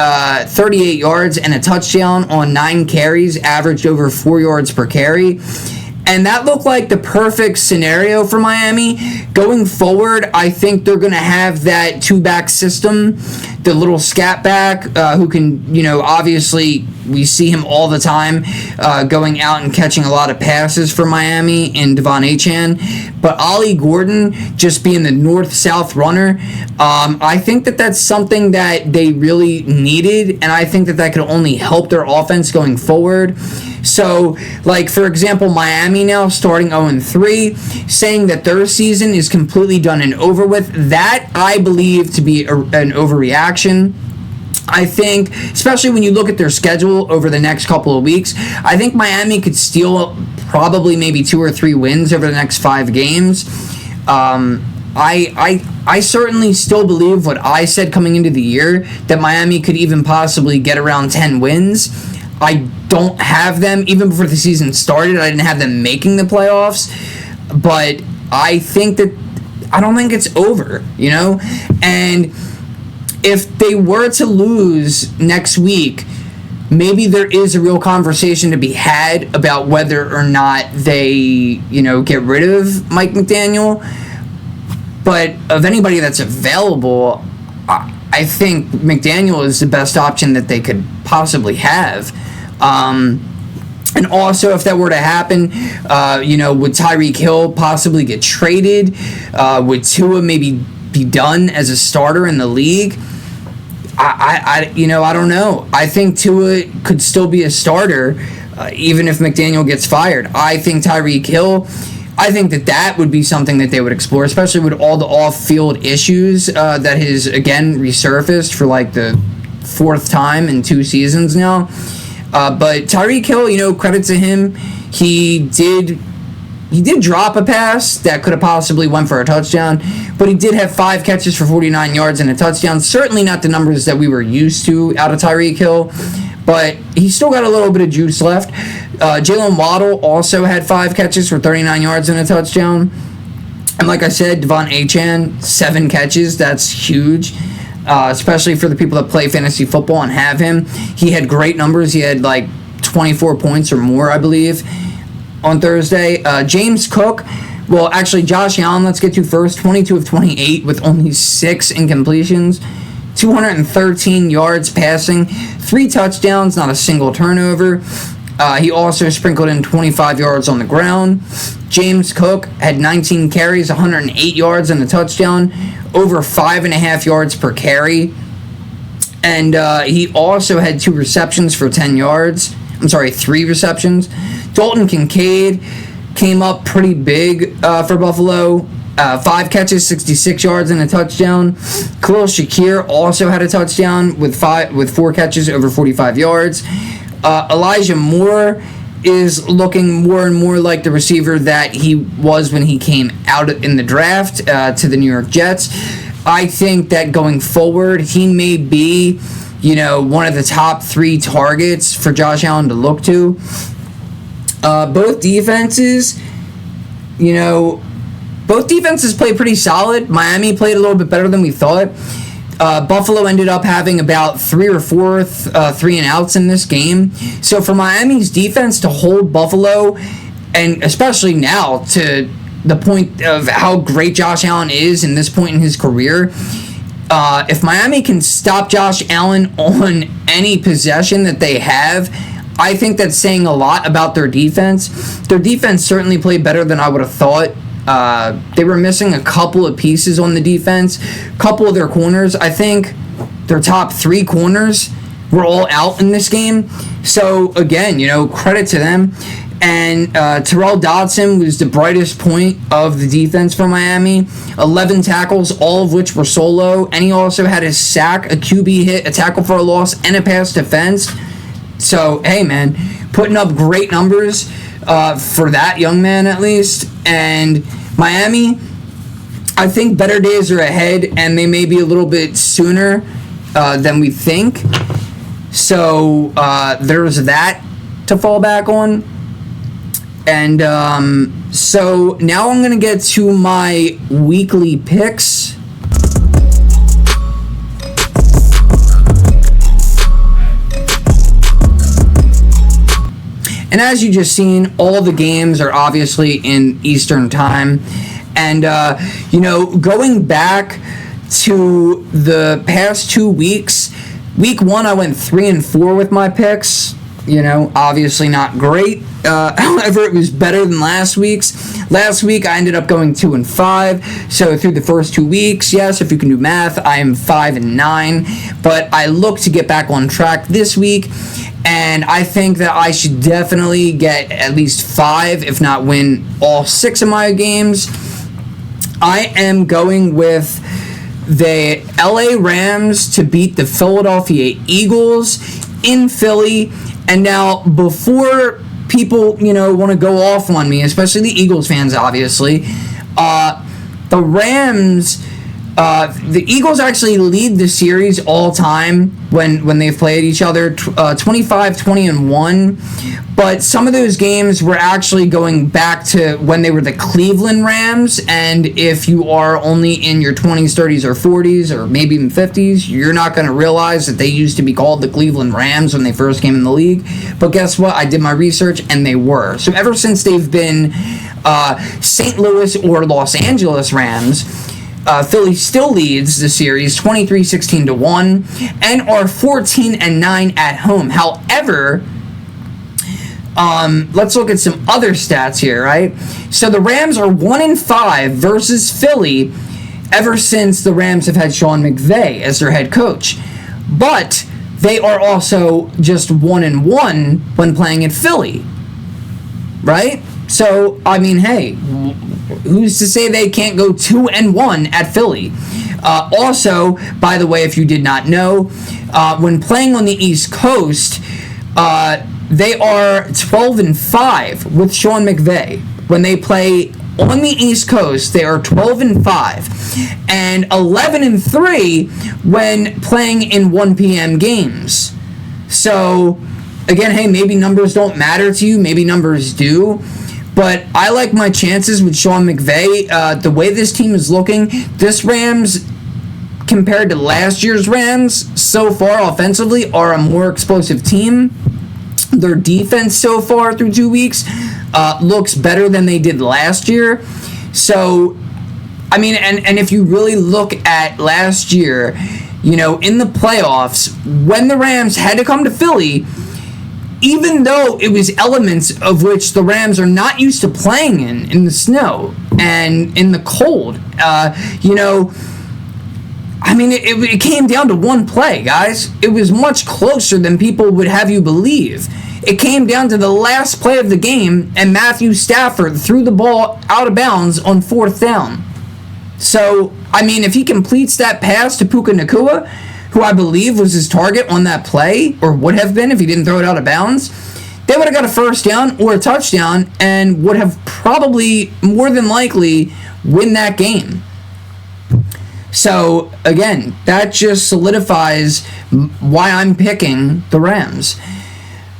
38 yards and a touchdown on 9 carries, averaged over 4 yards per carry. And that looked like the perfect scenario for Miami. Going forward, I think they're going to have that 2-back system. the little scat back who can, obviously we see him all the time going out and catching a lot of passes for Miami in Devon Achane. But Ollie Gordon just being the north-south runner, I think that that's something that they really needed, and I think that could only help their offense going forward. So, like, for example, Miami now starting 0-3, saying that their season is completely done and over with, that I believe to be an overreaction. I think, especially when you look at their schedule over the next couple of weeks, I think Miami could steal probably maybe 2 or 3 wins over the next 5 games. I certainly still believe what I said coming into the year, that Miami could even possibly get around 10 wins. I don't have them, even before the season started, I didn't have them making the playoffs, but I don't think it's over, and if they were to lose next week, maybe there is a real conversation to be had about whether or not they, get rid of Mike McDaniel. But of anybody that's available, I think McDaniel is the best option that they could possibly have. And also, if that were to happen, would Tyreek Hill possibly get traded? Would Tua maybe be done as a starter in the league? I don't know. I think Tua could still be a starter even if McDaniel gets fired. I think Tyreek Hill, I think that would be something that they would explore, especially with all the off-field issues that has, again, resurfaced for like the 4th time in 2 seasons now. But Tyreek Hill, credit to him, he did drop a pass that could have possibly went for a touchdown, but he did have 5 catches for 49 yards and a touchdown. Certainly not the numbers that we were used to out of Tyreek Hill, but he still got a little bit of juice left. Jalen Waddle also had 5 catches for 39 yards and a touchdown. And like I said, Devon Achane, 7 catches. That's huge, especially for the people that play fantasy football and have him. He had great numbers. He had like 24 points or more, I believe, on Thursday. James Cook, well, actually, Josh Allen, let's get to first. 22 of 28 with only 6 incompletions. 213 yards passing. 3 touchdowns, not a single turnover. He also sprinkled in 25 yards on the ground. James Cook had 19 carries, 108 yards and a touchdown. Over 5.5 yards per carry. And he also had 2 receptions for 10 yards. 3 receptions. Dalton Kincaid came up pretty big for Buffalo. 5 catches, 66 yards, and a touchdown. Khalil Shakir also had a touchdown with 4 catches over 45 yards. Elijah Moore is looking more and more like the receiver that he was when he came out in the draft to the New York Jets. I think that going forward, he may be, one of the top 3 targets for Josh Allen to look to. Both defenses played pretty solid. Miami played a little bit better than we thought. Buffalo ended up having about 3 or 4 3-and-outs in this game. So for Miami's defense to hold Buffalo, and especially now to the point of how great Josh Allen is in this point in his career, if Miami can stop Josh Allen on any possession that they have, I think that's saying a lot about their defense. Their defense certainly played better than I would have thought. They were missing a couple of pieces on the defense. A couple of their corners, I think their top 3 corners were all out in this game. So, again, credit to them. And Terrell Dodson was the brightest point of the defense for Miami. 11 tackles, all of which were solo. And he also had a sack, a QB hit, a tackle for a loss, and a pass defense. So, hey, man, putting up great numbers for that young man at least. And Miami, I think better days are ahead, and they may be a little bit sooner than we think. So there's that to fall back on. And so now I'm going to get to my weekly picks. And as you just seen, all the games are obviously in Eastern time. And, going back to the past 2 weeks, week 1 I went 3-4 with my picks. Obviously not great. However, it was better than last week's. Last week, I ended up going 2-5. So through the first 2 weeks, yes, if you can do math, I am 5-9. But I look to get back on track this week, and I think that I should definitely get at least 5, if not win all 6 of my games. I am going with the LA Rams to beat the Philadelphia Eagles in Philly. And now, before people, want to go off on me, especially the Eagles fans, obviously, the Rams, the Eagles actually lead the series all time when they've played each other, 25-20-1. But some of those games were actually going back to when they were the Cleveland Rams. And if you are only in your 20s, 30s, or 40s, or maybe even 50s, you're not going to realize that they used to be called the Cleveland Rams when they first came in the league. But guess what? I did my research, and they were. So ever since they've been St. Louis or Los Angeles Rams, Philly still leads the series 23-16-1 and are 14-9 at home. However, let's look at some other stats here, right? So the Rams are 1-5 versus Philly ever since the Rams have had Sean McVay as their head coach. But they are also just 1-1 when playing at Philly, right? So, I mean, hey, who's to say they can't go 2-1 at Philly? Also, by the way, if you did not know, when playing on the East Coast, they are 12-5 with Sean McVay. When they play on the East Coast, they are 12-5 and 11-3 when playing in 1 p.m. games. So, again, hey, maybe numbers don't matter to you, maybe numbers do. But I like my chances with Sean McVay. The way this team is looking, this Rams, compared to last year's Rams, so far offensively, are a more explosive team. Their defense so far through 2 weeks looks better than they did last year. So, I mean, and if you really look at last year, in the playoffs, when the Rams had to come to Philly, even though it was elements of which the Rams are not used to playing in the snow and in the cold, I mean, it came down to one play, guys. It was much closer than people would have you believe. It came down to the last play of the game, and Matthew Stafford threw the ball out of bounds on 4th down. So, I mean, if he completes that pass to Puka Nacua, who I believe was his target on that play, or would have been if he didn't throw it out of bounds, they would have got a first down or a touchdown and would have probably, more than likely, win that game. So, again, that just solidifies why I'm picking the Rams.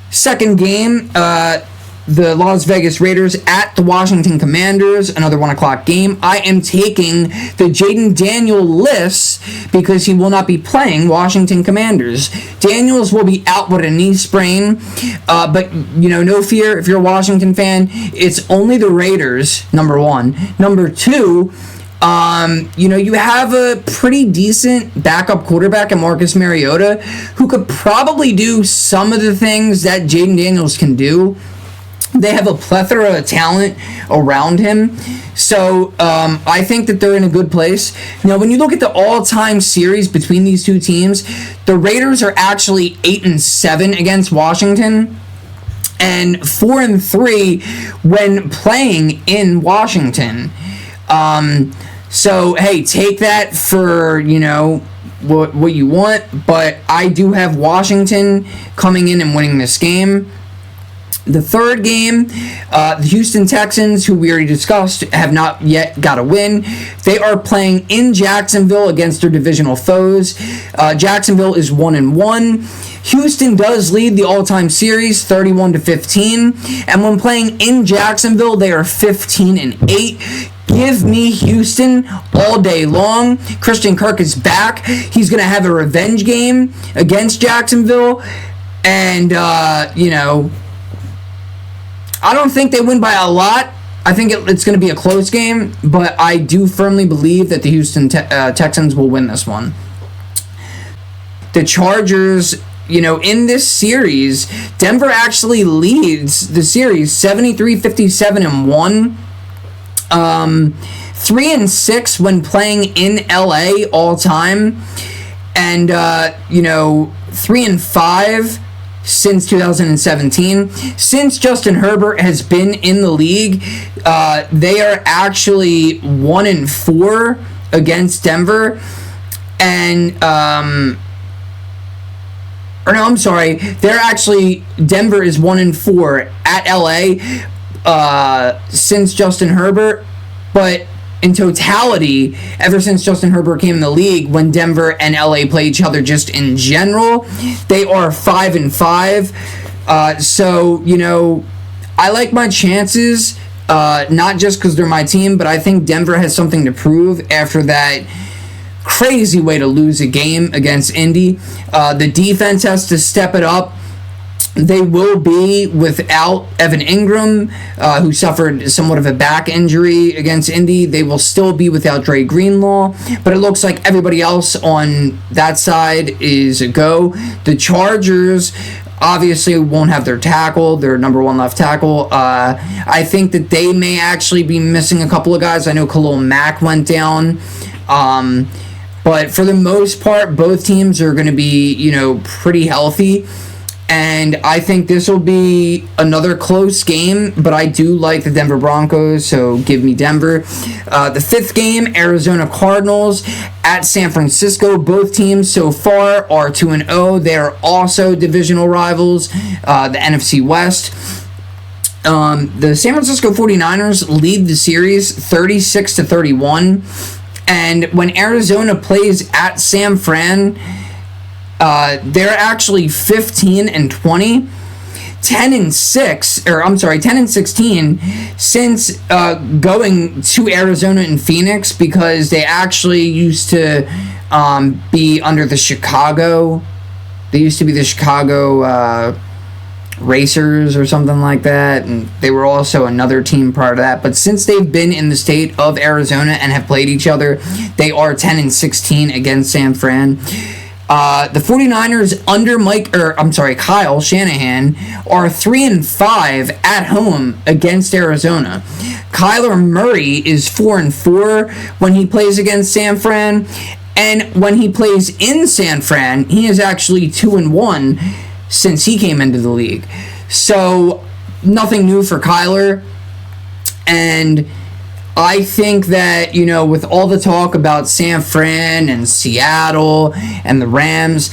Second game, the Las Vegas Raiders at the Washington Commanders, another 1 o'clock game. I am taking the Jaden Daniels because he will not be playing Washington Commanders. Daniels will be out with a knee sprain, but, no fear if you're a Washington fan. It's only the Raiders, number one. Number two, you have a pretty decent backup quarterback in Marcus Mariota who could probably do some of the things that Jaden Daniels can do. They have a plethora of talent around him. So I think that they're in a good place. Now, when you look at the all-time series between these two teams, the Raiders are actually 8-7 against Washington and 4-3 when playing in Washington. So, hey, take that for, what you want. But I do have Washington coming in and winning this game. The third game, the Houston Texans, who we already discussed, have not yet got a win. They are playing in Jacksonville against their divisional foes. Jacksonville is 1-1. Houston does lead the all-time series 31-15. And when playing in Jacksonville, they are 15-8. Give me Houston all day long. Christian Kirk is back. He's going to have a revenge game against Jacksonville. And, I don't think they win by a lot. I think it's going to be a close game, but I do firmly believe that the Houston Texans will win this one. The Chargers, in this series, Denver actually leads the series 73-57-1. 3-6 when playing in LA all time, and 3-5 since 2017. Since Justin Herbert has been in the league, they are actually 1-4 against Denver, and Denver is 1-4 at LA since Justin Herbert, but in totality, ever since Justin Herbert came in the league, when Denver and LA play each other just in general, they are 5-5. So, I like my chances, not just because they're my team, but I think Denver has something to prove after that crazy way to lose a game against Indy. The defense has to step it up. They will be without Evan Ingram, who suffered somewhat of a back injury against Indy. They will still be without Dre Greenlaw, but it looks like everybody else on that side is a go. The Chargers obviously won't have their tackle, their number one left tackle. I think that they may actually be missing a couple of guys. I know Khalil Mack went down. But for the most part, both teams are going to be, pretty healthy. And I think this will be another close game, but I do like the Denver Broncos, so give me Denver. The fifth game, Arizona Cardinals at San Francisco. Both teams so far are 2-0. They are also divisional rivals, the NFC West. The San Francisco 49ers lead the series 36-31. And when Arizona plays at San Fran, they're actually 15-20, 10-16 since going to Arizona and Phoenix, because they actually used to be under the Chicago. They used to be the Chicago Racers or something like that, and they were also another team prior to that. But since they've been in the state of Arizona and have played each other, they are 10-16 against San Fran. The 49ers under Kyle Shanahan are 3-5 at home against Arizona. Kyler Murray is 4-4 when he plays against San Fran, and when he plays in San Fran, he is actually 2-1 since he came into the league. So nothing new for Kyler, and I think that, with all the talk about San Fran and Seattle and the Rams,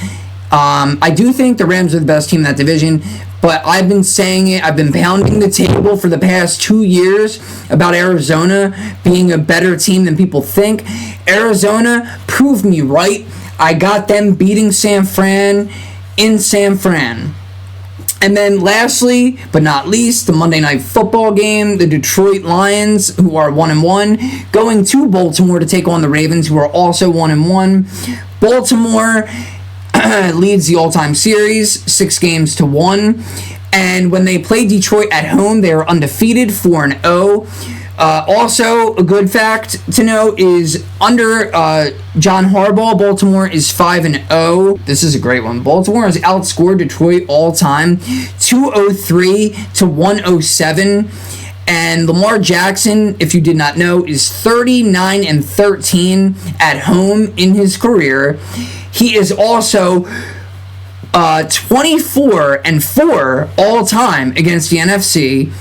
I do think the Rams are the best team in that division, but I've been saying it, I've been pounding the table for the past 2 years about Arizona being a better team than people think. Arizona proved me right. I got them beating San Fran in San Fran. And then lastly, but not least, the Monday Night Football game, the Detroit Lions, who are 1-1, going to Baltimore to take on the Ravens, who are also 1-1. Baltimore leads the all-time series, 6-1. And when they play Detroit at home, they are undefeated, 4-0. Also, a good fact to know is under John Harbaugh, Baltimore is 5-0. This is a great one. Baltimore has outscored Detroit all time, 203-107. And Lamar Jackson, if you did not know, is 39-13 at home in his career. He is also 24-4 all time against the NFC.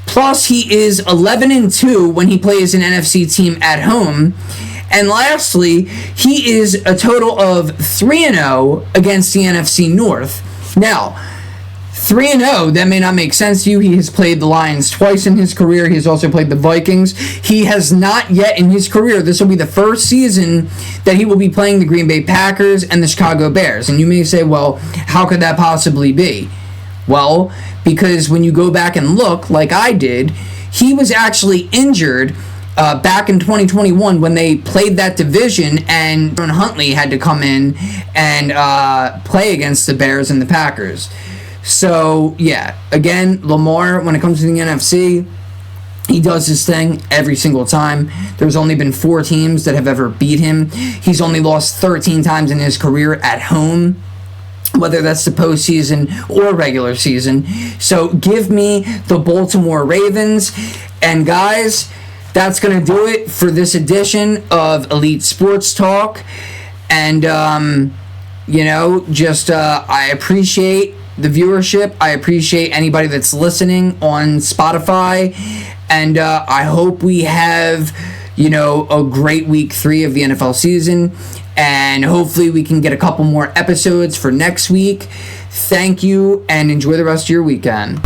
Plus, he is 11-2 when he plays an NFC team at home. And lastly, he is a total of 3-0 against the NFC North. Now, 3-0, that may not make sense to you. He has played the Lions twice in his career. He has also played the Vikings. He has not yet in his career, this will be the first season that he will be playing the Green Bay Packers and the Chicago Bears. And you may say, well, how could that possibly be? Well, because when you go back and look, like I did, he was actually injured back in 2021 when they played that division, and Aaron Huntley had to come in and play against the Bears and the Packers. So, yeah, again, Lamar, when it comes to the NFC, He does his thing every single time. There's only been 4 teams that have ever beat him. He's only lost 13 times in his career at home, whether that's the postseason or regular season. So give me the Baltimore Ravens. And guys, that's going to do it for this edition of Elite Sports Talk. And, I appreciate the viewership. I appreciate anybody that's listening on Spotify. And I hope we have, a great week 3 of the NFL season. And hopefully we can get a couple more episodes for next week. Thank you, and enjoy the rest of your weekend.